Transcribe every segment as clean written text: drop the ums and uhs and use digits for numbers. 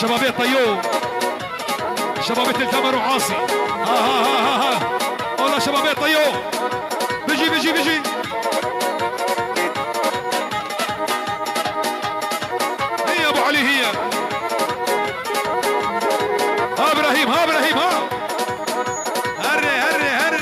شبابيه طيوب، شبابيه التمر وعاصي. ها ها ها ها والله شبابيه طيوب. بيجي بيجي بيجي. هي ابو علي هي. ها ابراهيم ها ابراهيم ها. هري هري هري.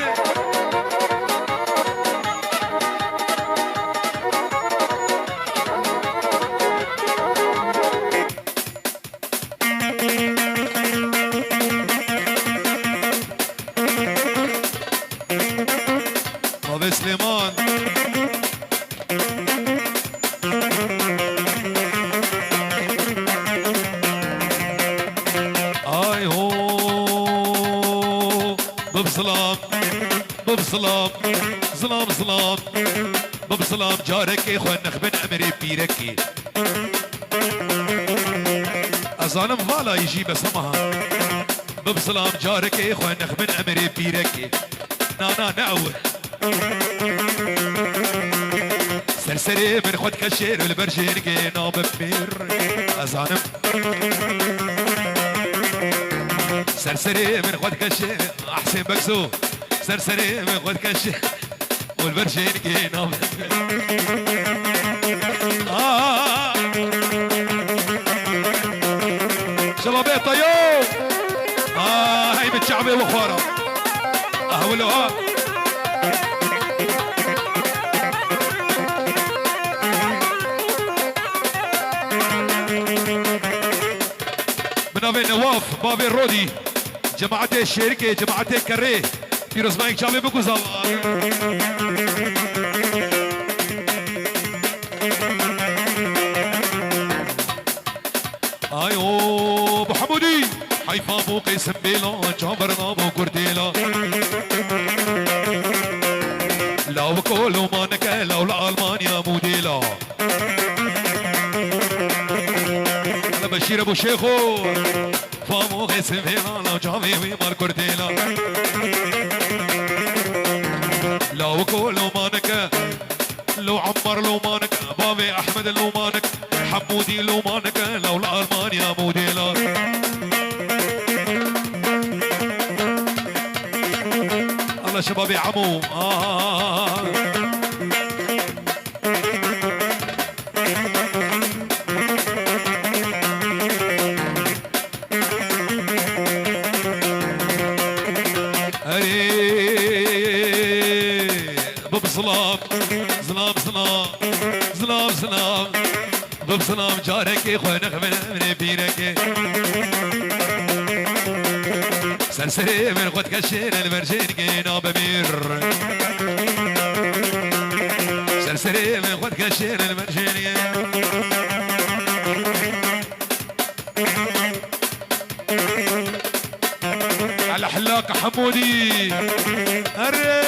بابا سليمان اي هو ببسلام ببسلام سلام سلام ببسلام جارك اخوان نخبن امري بيركي ازانم فالا يجي بسمها ببسلام جارك اخوان نخبن امري بيركي نانا نعوه سرسري من خد كشير والبرجين قينا بمير ازانم سرسري من خد كشير احسن بكسو سرسري من خد كشير والبرجين قينا بمير شبابي طيوب هاي بالشعبي وخوارة اهولو ها منافي نواف بابي الرودي جماعة الشركة جماعة الكريه فيروز مايك شعبي بكوزال ايو ابو حمودي حيفا ابو قيس بيلا جابرنا ابو كرديلا لو بكولو مانك لو لالمانيا موديلا انا بشير ابو شيخو فامو قيس بيلا لو جابي مار كرديلا لو بكولو مانك لو عمر لو مانك بابي احمد لو مانك حمودي لو مانك لو الالمانيا موديلا الله شبابي عمو ببسلام سلام سلام سلام سلام ببسلام جارك اخوانك من بيرك سرسري من خد كشين المرجين قينا بمير سرسري من خد كشين المرجين على حلاق حمودي هري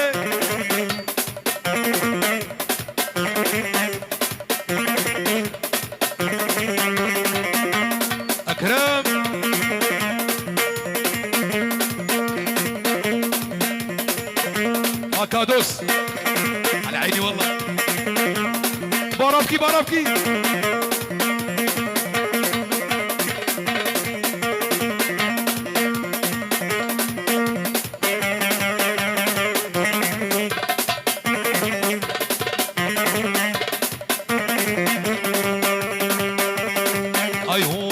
اكرم كادوس على عيني والله بارافكي بارافكي اي هو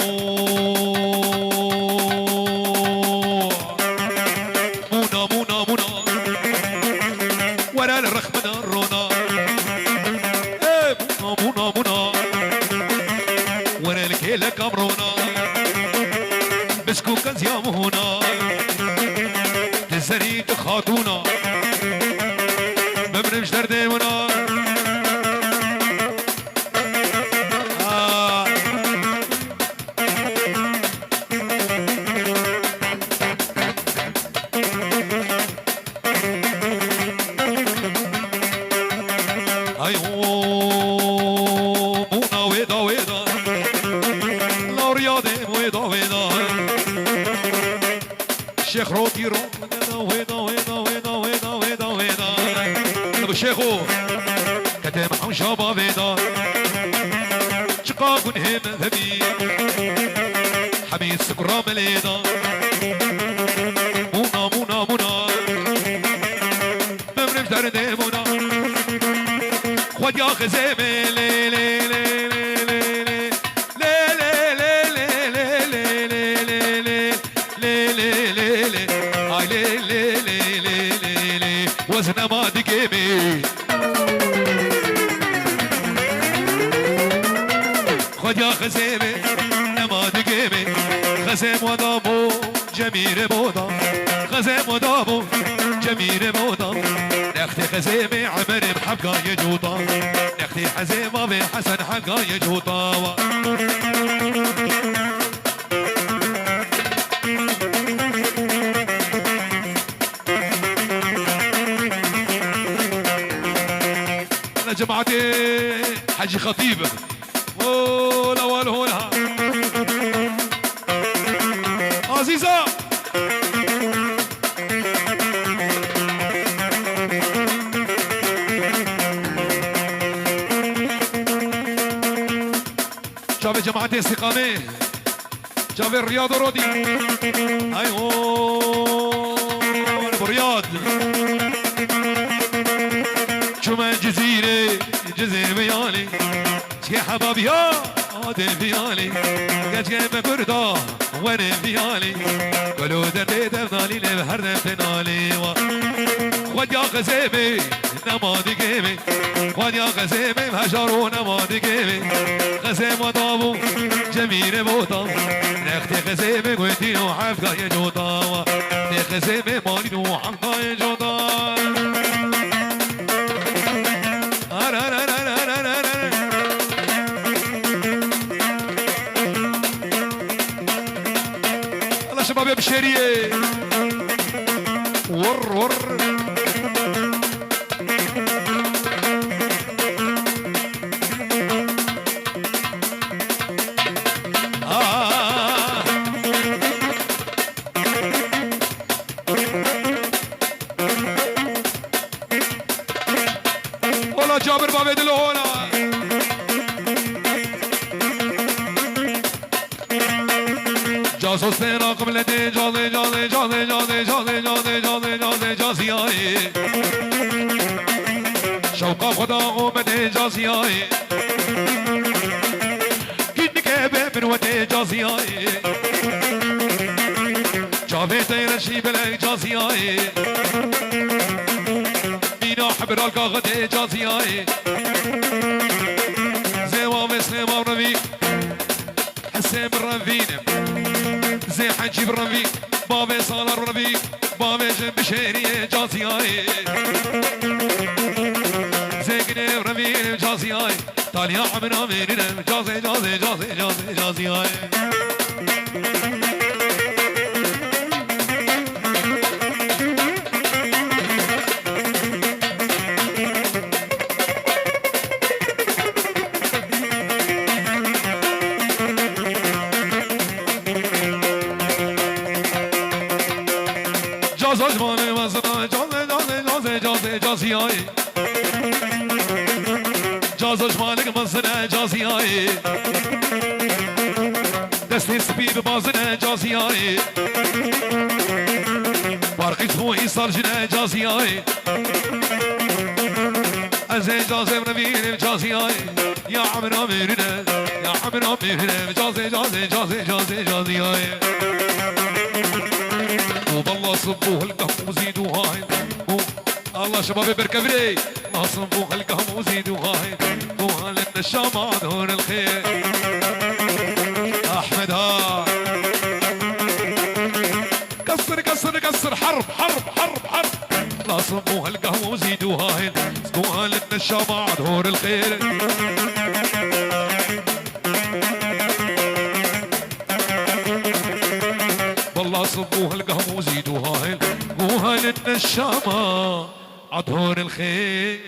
مونا مونا مونا ورا الرخ من الرونا ايه مونا مونا ورا الكيلة كامرونا بسكو كنز يا مهونا تزريد خاتونا بمرمش دردي ونا الشيخ روتي ويدا ويدا ويدا ويدا ويدا ويدا ابو شيخو كتم حم شباب ويدا شقاق هم ذبي حبيب رامي سكرام الإيدا مونا مونا مونا بمرم درد مونا خود يا خزيمي لي لي لي لي لي وزن ما دقيمي خد يا خزيمي نما دقيمي خزيم ودابو جميل بودا خزيم ودابو جميل بودا نختي خزيمي عمر بحقا يجوطا نختي حزيم ابي حسن حقا يجوطا انا جماعتي حجي خطيب الاول هنا عزيزة شوف جماعتي استقامة شوف الرياض رودي ايوه برياض شو من جزيرة جزيرة بيالي شكي حباب يا عادل بيالي كجيب بردا وانا بيالي قالوا دردي دفنالي لبهر دفنالي خود يا غزيبي نمادي قيمي خود يا غزيبي بهجرو نمادي قيمي غزيب ودابو جميل بوطا نختي غزيبي قوتي وحفقا يجوطا نختي غزيبي مالي وحفقا يجوطا شباب يا بشيريه ور ور والله جابر بابي دلونا جاسوس تیرا قبل دے جازے جازے جازے جازے جازے جازے جازے جازے جازی آئے شوقا خدا قومتے جازی آئے کن کے بے بنوتے جازی آئے جاوے تیرا شیب لے جازی آئے مینا حبر القاغتے جازی آئے زیوا مسلم روی حسين بالرنفين زي حجي بالرنفين بابي صالر بالرنفين بابي جنب شيري جازياي زي قني بالرنفين جازياي تاليا عمنا مننا جازي جازي جازي جازي جازياي جازياي جازش مالك مصنع جازياي دستي سبيب بازنع جازياي بارقي خوي صار جنع جازياي ازين جازي منبين جازياي يا عمرو ميرنا يا عمرو ميرنا جازي جازي جازي جازي جازياي وبالله صبوه القهوة وزيدوها الله شباب بركبري ما صنبوها القهوة وزيدوها بوها لنا الشام دور الخير احمد ها كسر كسر كسر حرب حرب حرب حرب لا صنبوها القهوة وزيدوها بوها لنا الشام دور الخير والله صبوها القهوة وزيدوها بوها لنا الشام عطور الخير